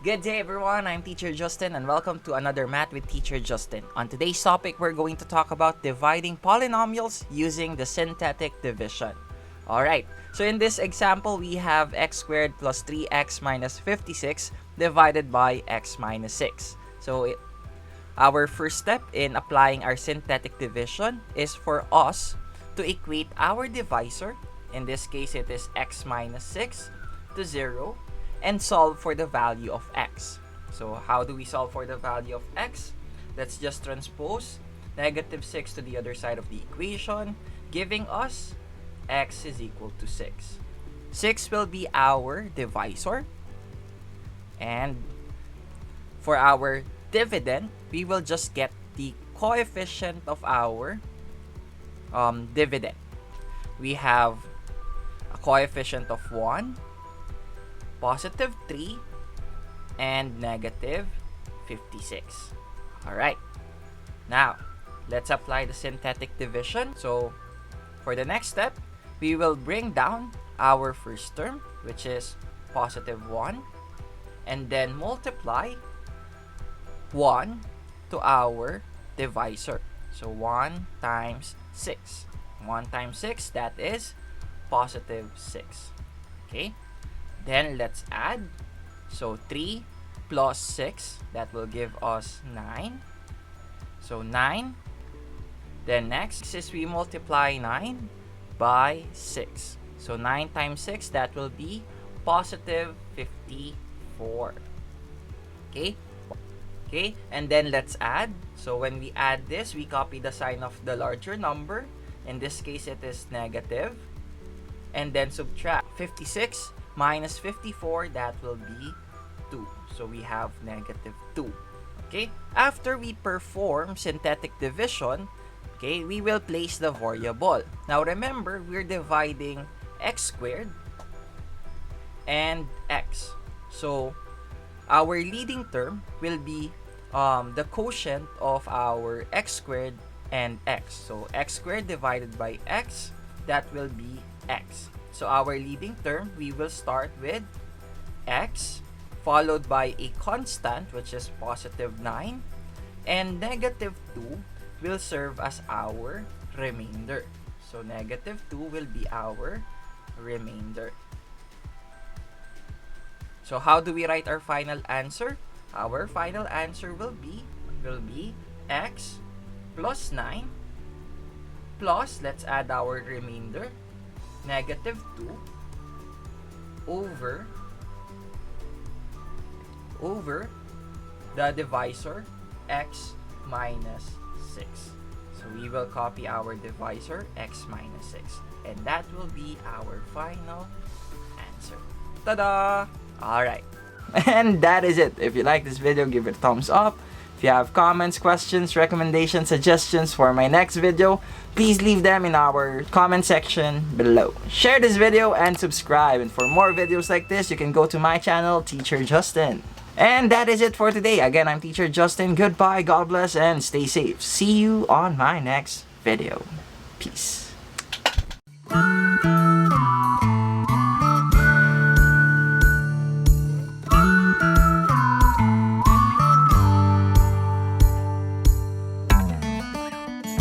Good day everyone, I'm Teacher Justin and welcome to another Math with Teacher Justin. On today's topic, we're going to talk about dividing polynomials using the synthetic division. Alright, so in this example, we have x squared plus 3x minus 56 divided by x minus 6. So our first step in applying our synthetic division is for us to equate our divisor, in this case it is x minus 6, to 0, and solve for the value of x. So how do we solve for the value of x? Let's just transpose negative 6 to the other side of the equation, giving us x is equal to 6. 6 will be our divisor, and for our dividend, we will just get the coefficient of our dividend. We have a coefficient of 1, positive 3, and negative 56. Alright, now let's apply the synthetic division. So for the next step, we will bring down our first term, which is positive 1, and then multiply 1 to our divisor. So 1 times 6. 1 times 6, that is positive 6. Okay? Then let's add. So 3 plus 6, that will give us 9. So 9. Then next is we multiply 9 by 6. So 9 times 6, that will be positive 54. Okay? Okay, and then let's add. So when we add this, we copy the sign of the larger number. In this case, it is negative. And then subtract 56 minus 54, that will be 2. So we have negative 2. Okay, after we perform synthetic division, okay, we will place the variable. Now remember, we're dividing x squared and x. So our leading term will be the quotient of our x squared and x. So x squared divided by x, that will be x. So our leading term, we will start with x, followed by a constant, which is positive 9, and negative 2 will serve as our remainder. So negative 2 will be our remainder. So how do we write our final answer? Our final answer will be x plus 9 plus, let's add our remainder, negative 2 over the divisor x minus 6. So we will copy our divisor x minus 6, and that will be our final answer. Ta-da! Alright, and that is it. If you like this video, give it a thumbs up. If you have comments, questions, recommendations, suggestions for my next video, please leave them in our comment section below. Share this video and subscribe. And for more videos like this, you can go to my channel, Teacher Justin. And that is it for today. Again, I'm Teacher Justin. Goodbye, God bless, and stay safe. See you on my next video. Peace.